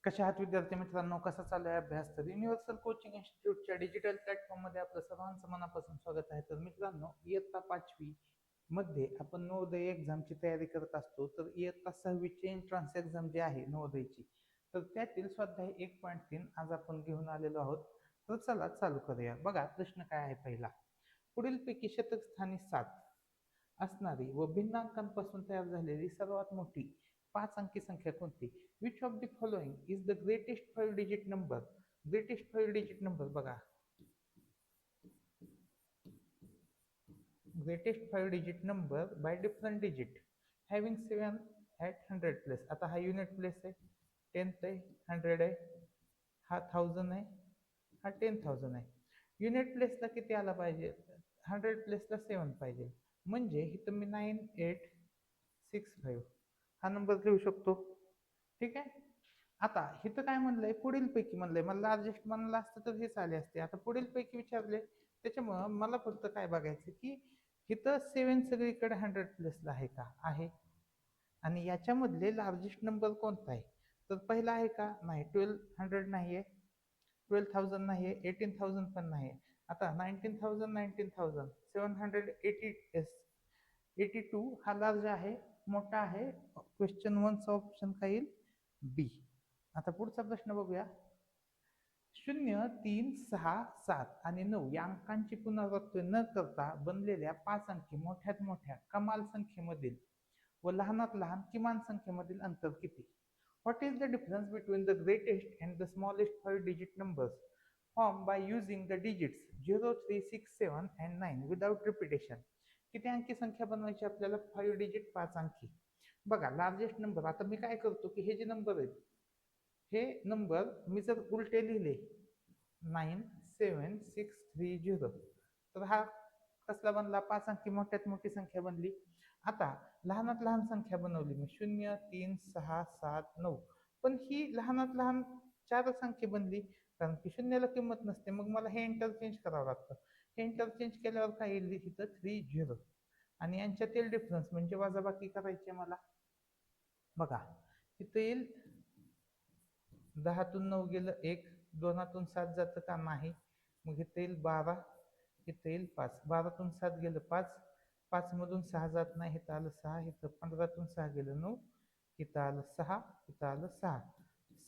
कशा आहात विद्यार्थी मित्रांनो, कसा चालू आहे अभ्यास? तर युनिव्हर्सल कोचिंग इन्स्टिट्यूटच्या डिजिटल प्लॅटफॉर्ममध्ये आपलं सर्वांचं मनापासून स्वागत आहे. तर मित्रांनो, इयत्ता 5वी मध्ये आपण नवोदय एक्झामची तयारी करत असतो. तर इयत्ता 6वीची एंट्रन्स एक्झाम जी आहे नवोदयची, तर त्यातील स्वाध्याय 1.3 आज आपण घेऊन आलेलो आहोत. तर चला चालू करूया. बघा प्रश्न काय आहे पहिला. पुढीलपैकी शतक स्थानी 7 असणारी व भिन्न अंकांपासून तयार झालेली सर्वात मोठी 5 अंकी संख्या कोणती? Which of the following is the greatest 5 digit number? Greatest 5 digit number बघा. Greatest 5 digit number by different digits having 7 at 100 place. आता हा युनिट प्लेस आहे, 10th आहे, 100 आहे, हा 1000 आहे, हा 10,000 आहे. युनिट प्लेसला किती आला पाहिजे? 100 प्लेसला 7 पाहिजे. म्हणजे इथं मी 9865 हा नंबर लिहू शकतो. ठीक आहे. आता इथं काय म्हणलंय? पुढील पैकी म्हणलंय. मला लार्जेस्ट म्हणलं असतं तर हेच आले असते. आता पुढील पैकी विचारले, त्याच्यामुळं मला फक्त काय बघायचं की इथं 7 सगळीकडे 100 प्लसला आहे का? आहे. आणि याच्यामधले लार्जेस्ट नंबर कोणता आहे? तर पहिला आहे का? नाही. 1200 नाहीये, 12,000 नाहीये, 18,000 पण नाही. आता 19,000, 19,000, 782 हा लार्ज आहे, मोठा आहे. क्वेश्चन 1चा ऑप्शन काय येईल? बी. आता पुढचा प्रश्न बघूया. 0, 3, 6, 7 आणि 9 या अंकांची पुनरावृत्ती न करता बनलेल्या 5 अंकी मोठ्यात मोठ्या कमाल संख्येमधील व लहानात लहान किमान संख्येमधील अंतर किती? What is the difference between the greatest and the smallest 5 digit numbers formed by using the digits 0, 3, 6, 7 and 9 without repetition? किती अंकी संख्या बनवायची आपल्याला? 5 डिजिट 5 अंकी. बघा लार्जेस्ट नंबर, आता मी काय करतो की हे जे नंबर आहेत, हे नंबर मी जर उलटे लिहिले 97630, तर हा कसला बनला? 5 अंकी मोठ्यात मोठी संख्या बनली. आता लहानात लहान संख्या बनवली मी 0, 3, 6, 7, 9, पण ही लहानात लहान 4च अंकी बनली, कारण की शून्याला किंमत नसते. मग मला हे इंटरचेंज करावं लागतं. हे इंटरचेंज केल्यावर काय येईल? इथं 30 आणि यांच्यातील डिफरन्स म्हणजे वजाबाकी करायची मला. बघा इथं येईल 10तून 9 गेलं 1, 2तून 7 जातं का? नाही. मग इथं येईल 12, इथं येईल 5, 12तून 7 गेलं 5, 5 मधून 6 जात नाही, इथं आलं 6, इथं 15तून 6 गेलं 9, इथं आलं 6, इथं आलं 6,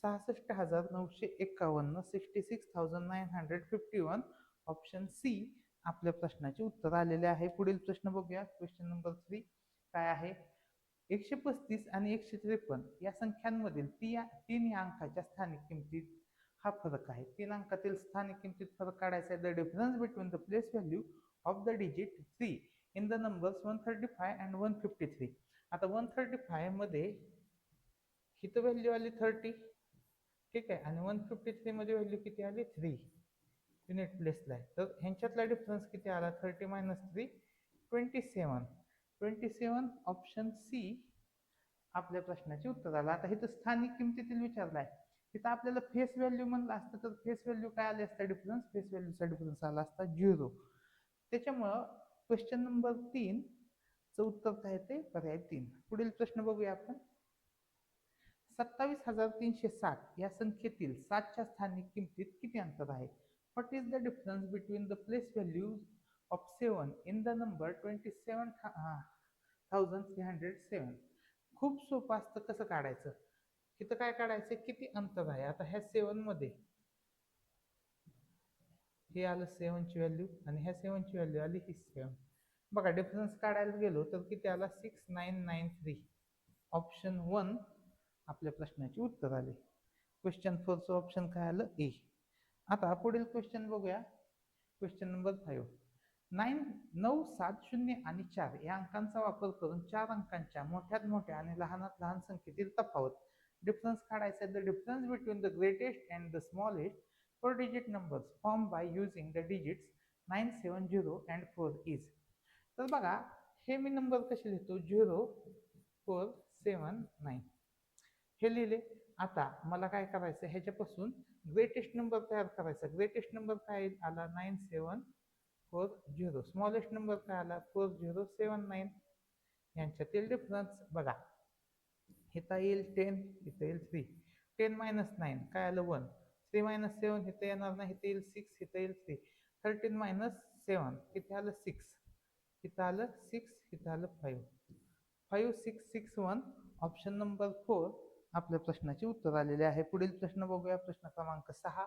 66,951, 66,951. ऑप्शन सी आपल्या प्रश्नाचे उत्तर आलेले आहे. पुढील प्रश्न बघूया. क्वेश्चन नंबर 3 काय आहे? 135 आणि 153 या संख्यांमधील 3 या अंकाच्या स्थानिक किमतीत हा फरक आहे. 3 अंकातील स्थानिक किमतीत फरक काढायचा आहे. The difference between the place value of the digit 3 in the numbers 135 and 153. आता 135 मध्ये हिथं व्हॅल्यू आली 30, ठीक आहे, आणि 153 मध्ये व्हॅल्यू किती आली? 3 युनिट प्लेसला आहे. तर ह्यांच्यातला डिफरन्स किती आला? 30 मायनस 3 27. 27 ऑप्शन सी आपल्या प्रश्नाचे उत्तर आलं. आता इथं स्थानिक किमतीतील विचारलाय. तिथं आपल्याला फेस व्हॅल्यू म्हणलं असतं तर फेस व्हॅल्यू काय आले असतं? डिफरन्स. फेस व्हॅल्यूचा डिफरन्स आला असता 0. त्याच्यामुळं क्वेश्चन नंबर 3 चं उत्तर काय ते? पर्याय 3. पुढील प्रश्न बघूया आपण. 27,360 या संख्येतील 7च्या स्थानिक किमतीत किती अंतर आहे? What is the difference between the place values of 7 in the number 27,307? खूप सोपं असतं. कसं काढायचं? इथं काय काढायचं? किती अंतर आहे. आता ह्या 7 मध्ये हे आलं 7 ची व्हॅल्यू आणि ह्या 7 ची व्हॅल्यू आली ही 7. बघा डिफरन्स काढायला गेलो तर किती आला? 6993. ऑप्शन 1 आपल्या प्रश्नाचे उत्तर आले. क्वेश्चन 4चं ऑप्शन काय आलं? ए. आता पुढील क्वेश्चन बघूया. Question number 5. 9, 7, 0 आणि 4 या अंकांचा वापर करून 4 अंकांच्या मोठ्यात मोठ्या आणि लहानात लहान संख्येतील तफावत डिफरन्स काढायचा आहे. The difference between the greatest and the smallest 4 digit numbers form by using the digits 9, 7, 0 and 4 is. तर बघा हे मी नंबर कसे लिहितो? 0, 4, 7, 9 हे लिहिले. आता मला काय करायचं? ह्याच्यापासून ग्रेटेस्ट नंबर तयार करायचा. ग्रेटेस्ट नंबर काय आला? 9740. स्मॉलेस्ट नंबर काय आला? 4079. यांच्यातील डिफरन्स बघा. इथं येईल 10, इथं येईल 3. 10 मायनस 9 काय आलं 1. 3 मायनस 7 इथं येणार नाही, इथं येईल 6, इथं येईल 3. 13 मायनस 7 किती आलं 6, इथं आलं 6, इथं आलं 5. 5 6 6 1 ऑप्शन नंबर 4 आपल्या प्रश्नाचे उत्तर आलेले आहे. पुढील प्रश्न बघूया. प्रश्न क्रमांक 6.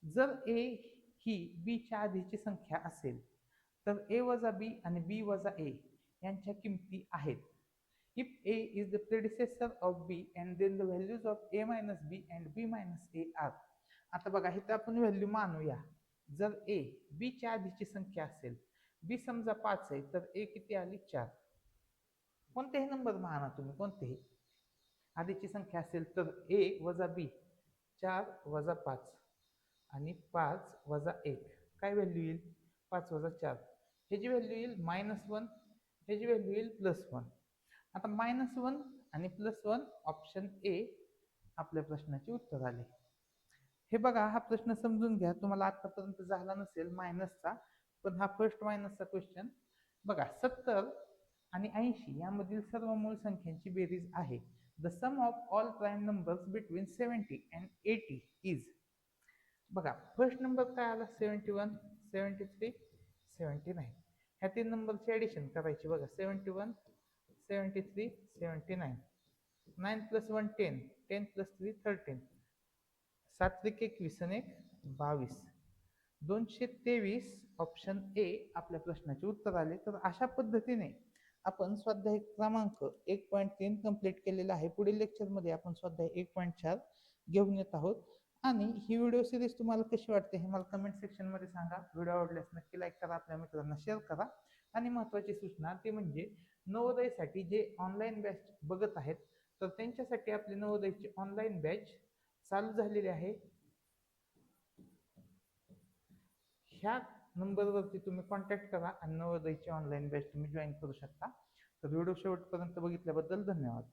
जर ए ही बी च्या आधीची संख्या असेल तर ए वजा बी आणि बी वजा ए यांच्या किमती आहेत. If a is the predecessor of b and then the values of a minus b and b minus a are. आता बघा इथं आपण व्हॅल्यू मानूया. जर a b च्या आधीची संख्या असेल, b समजा 5 आहे तर a किती आली 4. कोणतेही नंबर माना तुम्ही, कोणतेही आधीची संख्या असेल तर a वजा b 4 वजा 5 आणि 5 वजा 1 काय व्हॅल्यू येईल 5 वजा 4 ह्याची व्हॅल्यू येईल -1, ह्याची व्हॅल्यू येईल +1. आता -1 आणि +1 ऑप्शन ए आपल्या प्रश्नाचे उत्तर आले. हे बघा हा प्रश्न समजून घ्या, तुम्हाला आतापर्यंत झाला नसेल मायनसचा, पण हा फर्स्ट मायनसचा क्वेश्चन बघा. 70 आणि 80 यामधील सर्व मूळ संख्यांची बेरीज आहे. The sum of all prime numbers between 70 and 80 is. बघा फर्स्ट नंबर काय आला 71, 73, 79. ह्या तीन नंबरची ॲडिशन करायची बघा. 71, 73, 79. 9 + 1 10, 10 + 3 13. 7 × 1 21 आणि 1 22. 223 ऑप्शन ए आपल्या प्रश्नाचे उत्तर आले. तर अशा पद्धतीने आपण स्वाध्याय क्रमांक 1.3 कंप्लीट केलेला आहे. पुढील लेक्चरमध्ये आपण स्वाध्याय 1.4 घेऊन येत आहोत. आणि ही व्हिडिओ सिरीज तुम्हाला कशी वाटते हे मला कमेंट सेक्शनमध्ये सांगा. व्हिडिओ आवडल्यास नक्की लाईक करा, आपल्या मित्रांना शेअर करा. आणि महत्त्वाची सूचना ती म्हणजे नवोदयसाठी जे ऑनलाईन बॅच बघत आहेत तर त्यांच्यासाठी आपली नवोदयची ऑनलाईन बॅच चालू झालेली आहे. ह्या नंबरवरती तुम्ही कॉन्टॅक्ट करा आणि नवोदयची ऑनलाईन बॅच तुम्ही जॉईन करू शकता. तर व्हिडिओ शेवटपर्यंत बघितल्याबद्दल धन्यवाद.